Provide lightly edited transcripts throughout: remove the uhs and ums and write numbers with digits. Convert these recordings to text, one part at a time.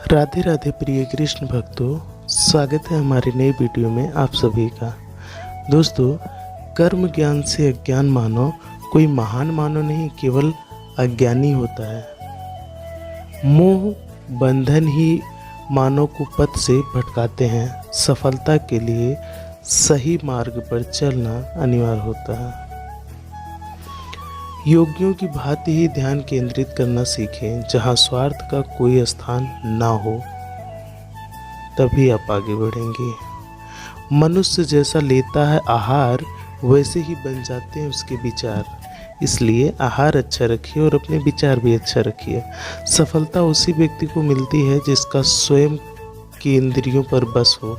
राधे राधे प्रिय कृष्ण भक्तों, स्वागत है हमारी नई वीडियो में आप सभी का। दोस्तों, कर्म ज्ञान से अज्ञान मानो कोई महान मानो नहीं, केवल अज्ञानी होता है। मोह बंधन ही मानव को पथ से भटकाते हैं। सफलता के लिए सही मार्ग पर चलना अनिवार्य होता है। योगियों की भांति ही ध्यान केंद्रित करना सीखें, जहाँ स्वार्थ का कोई स्थान ना हो, तभी आप आगे बढ़ेंगे। मनुष्य जैसा लेता है आहार, वैसे ही बन जाते हैं उसके विचार। इसलिए आहार अच्छा रखिए और अपने विचार भी अच्छा रखिए। सफलता उसी व्यक्ति को मिलती है जिसका स्वयं की इंद्रियों पर बस हो।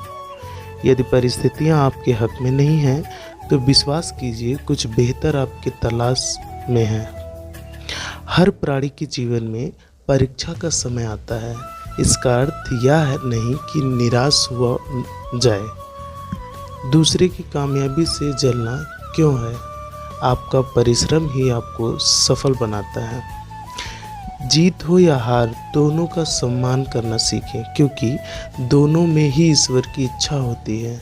यदि परिस्थितियां आपके हक में नहीं हैं, तो विश्वास कीजिए कुछ बेहतर आपकी तलाश में है। हर प्राणी के जीवन में परीक्षा का समय आता है। इसका अर्थ यह नहीं कि निराश हुआ जाए। दूसरे की कामयाबी से जलना क्यों है? आपका परिश्रम ही आपको सफल बनाता है। जीत हो या हार, दोनों का सम्मान करना सीखें, क्योंकि दोनों में ही ईश्वर की इच्छा होती है।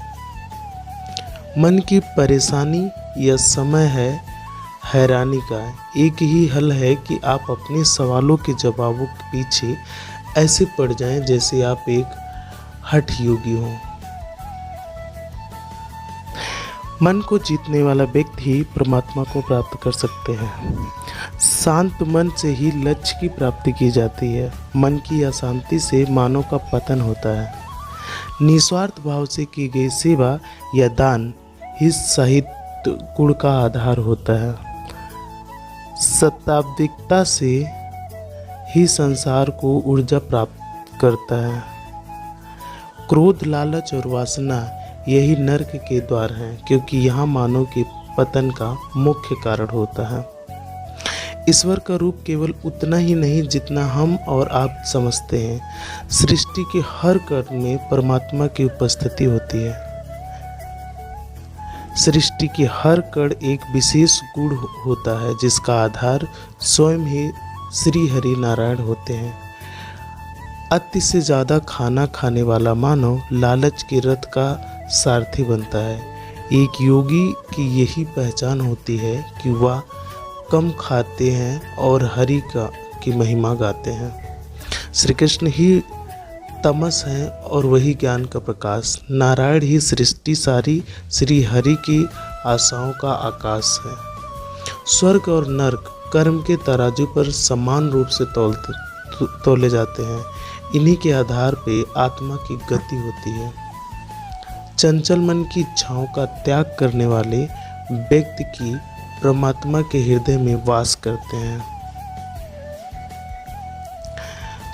मन की परेशानी या समय है हैरानी का, एक ही हल है कि आप अपने सवालों के जवाबों के पीछे ऐसे पड़ जाएं जैसे आप एक हठ योगी हों। मन को जीतने वाला व्यक्ति ही परमात्मा को प्राप्त कर सकते हैं। शांत मन से ही लक्ष्य की प्राप्ति की जाती है। मन की अशांति से मानव का पतन होता है। निस्वार्थ भाव से की गई सेवा या दान ही साहित्य गुण का आधार होता है। शताब्दिकता से ही संसार को ऊर्जा प्राप्त करता है। क्रोध, लालच और वासना यही नरक के द्वार हैं, क्योंकि यहाँ मानव के पतन का मुख्य कारण होता है। ईश्वर का रूप केवल उतना ही नहीं जितना हम और आप समझते हैं। सृष्टि के हर कर्म में परमात्मा की उपस्थिति होती है। सृष्टि के हर कण एक विशेष गुण होता है, जिसका आधार स्वयं ही श्री हरि नारायण होते हैं। अति से ज़्यादा खाना खाने वाला मानव लालच के रथ का सारथी बनता है। एक योगी की यही पहचान होती है कि वह कम खाते हैं और हरि की महिमा गाते हैं। श्री कृष्ण ही तमस है और वही ज्ञान का प्रकाश। नारायण ही सृष्टि सारी, श्री हरि की आशाओं का आकाश है। स्वर्ग और नरक कर्म के तराजू पर समान रूप से तोले जाते हैं। इन्हीं के आधार पे आत्मा की गति होती है। चंचल मन की इच्छाओं का त्याग करने वाले व्यक्ति की परमात्मा के हृदय में वास करते हैं।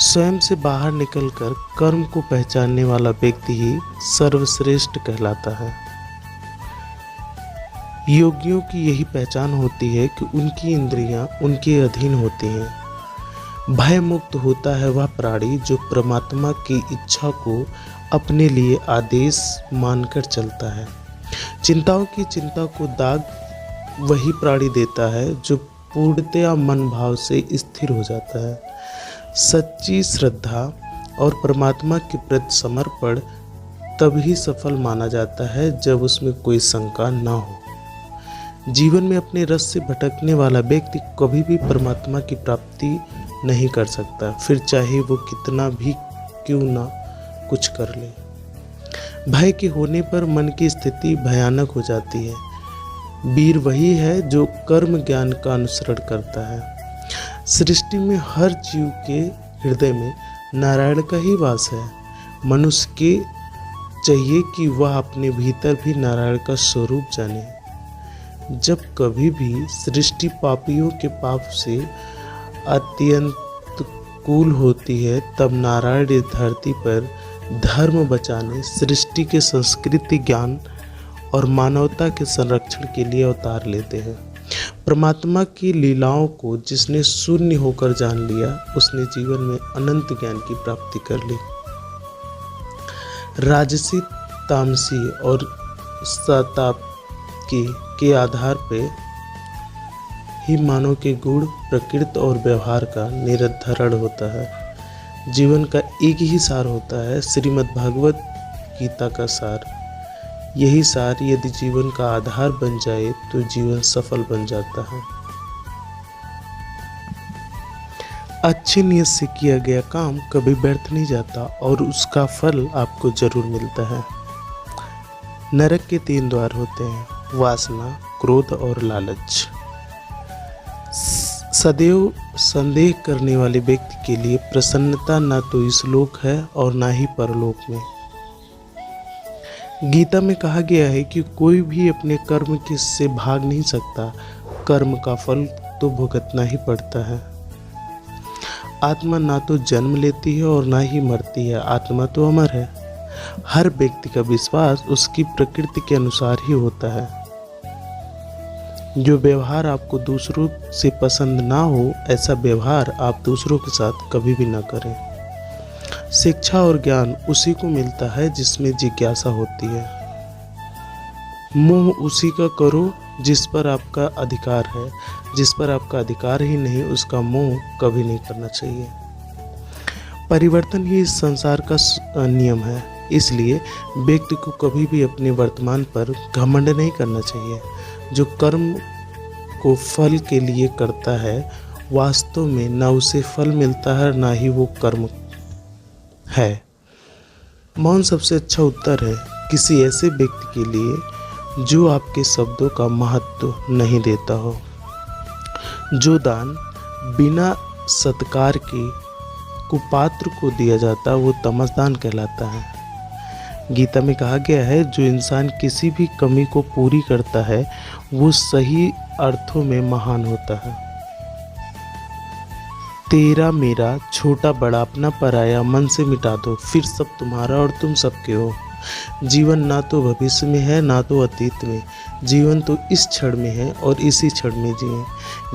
स्वयं से बाहर निकलकर कर्म को पहचानने वाला व्यक्ति ही सर्वश्रेष्ठ कहलाता है। योगियों की यही पहचान होती है कि उनकी इंद्रियां उनके अधीन होती हैं। भय मुक्त होता है वह प्राणी जो परमात्मा की इच्छा को अपने लिए आदेश मानकर चलता है। चिंताओं की चिंता को दाग वही प्राणी देता है जो पूर्णतया मन भाव से स्थिर हो जाता है। सच्ची श्रद्धा और परमात्मा के प्रति समर्पण तभी सफल माना जाता है जब उसमें कोई शंका न हो। जीवन में अपने रस से भटकने वाला व्यक्ति कभी भी परमात्मा की प्राप्ति नहीं कर सकता, फिर चाहे वो कितना भी क्यों ना कुछ कर ले। भय के होने पर मन की स्थिति भयानक हो जाती है। वीर वही है जो कर्म ज्ञान का अनुसरण करता है। सृष्टि में हर जीव के हृदय में नारायण का ही वास है। मनुष्य के चाहिए कि वह अपने भीतर भी नारायण का स्वरूप जाने। जब कभी भी सृष्टि पापियों के पाप से अत्यंत कूल होती है, तब नारायण इस धरती पर धर्म बचाने, सृष्टि के संस्कृति, ज्ञान और मानवता के संरक्षण के लिए अवतार लेते हैं। परमात्मा की लीलाओं को जिसने शून्य होकर जान लिया, उसने जीवन में अनंत ज्ञान की प्राप्ति कर ली। राजसी, तामसी और सात्विकी के आधार पर ही मानव के गुण, प्रकृति और व्यवहार का निर्धारण होता है। जीवन का एक ही सार होता है, श्रीमद् भागवत गीता का सार। यही सार यदि जीवन का आधार बन जाए तो जीवन सफल बन जाता है। अच्छी नीयत से किया गया काम कभी व्यर्थ नहीं जाता और उसका फल आपको जरूर मिलता है। नरक के 3 द्वार होते हैं, वासना, क्रोध और लालच। सदैव संदेह करने वाले व्यक्ति के लिए प्रसन्नता न तो इस लोक है और ना ही परलोक में। गीता में कहा गया है कि कोई भी अपने कर्म से भाग नहीं सकता, कर्म का फल तो भुगतना ही पड़ता है। आत्मा ना तो जन्म लेती है और ना ही मरती है, आत्मा तो अमर है। हर व्यक्ति का विश्वास उसकी प्रकृति के अनुसार ही होता है। जो व्यवहार आपको दूसरों से पसंद ना हो, ऐसा व्यवहार आप दूसरों के साथ कभी भी ना करें। शिक्षा और ज्ञान उसी को मिलता है जिसमें जिज्ञासा होती है। मोह उसी का करो जिस पर आपका अधिकार है, जिस पर आपका अधिकार ही नहीं उसका मोह कभी नहीं करना चाहिए। परिवर्तन ही इस संसार का नियम है, इसलिए व्यक्ति को कभी भी अपने वर्तमान पर घमंड नहीं करना चाहिए। जो कर्म को फल के लिए करता है, वास्तव में ना उसे फल मिलता है ना ही वो कर्म है। मौन सबसे अच्छा उत्तर है किसी ऐसे व्यक्ति के लिए जो आपके शब्दों का महत्व नहीं देता हो। जो दान बिना सत्कार के कुपात्र को दिया जाता वो तमसदान कहलाता है। गीता में कहा गया है, जो इंसान किसी भी कमी को पूरी करता है वो सही अर्थों में महान होता है। तेरा मेरा छोटा बड़ा अपना पराया मन से मिटा दो, फिर सब तुम्हारा और तुम सबके हो। जीवन ना तो भविष्य में है ना तो अतीत में, जीवन तो इस क्षण में है और इसी क्षण में जिए।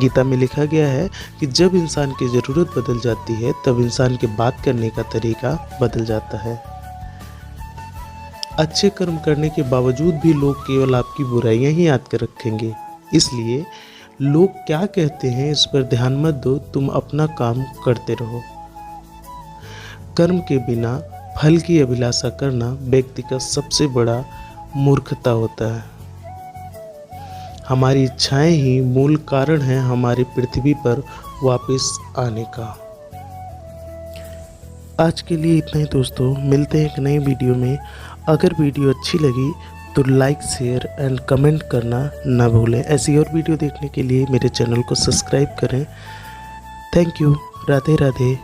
गीता में लिखा गया है कि जब इंसान की ज़रूरत बदल जाती है तब इंसान के बात करने का तरीका बदल जाता है। अच्छे कर्म करने के बावजूद भी लोग केवल आपकी बुराइयां ही याद कर रखेंगे, इसलिए लोग क्या कहते हैं इस पर ध्यान मत दो, तुम अपना काम करते रहो। कर्म के बिना फल की अभिलाषा करना व्यक्ति का सबसे बड़ा मूर्खता होता है। हमारी इच्छाएं ही मूल कारण है हमारी पृथ्वी पर वापस आने का। आज के लिए इतना ही दोस्तों, मिलते हैं एक नई वीडियो में। अगर वीडियो अच्छी लगी तो लाइक, शेयर एंड कमेंट करना ना भूलें। ऐसी और वीडियो देखने के लिए मेरे चैनल को सब्सक्राइब करें। Thank you. राधे राधे।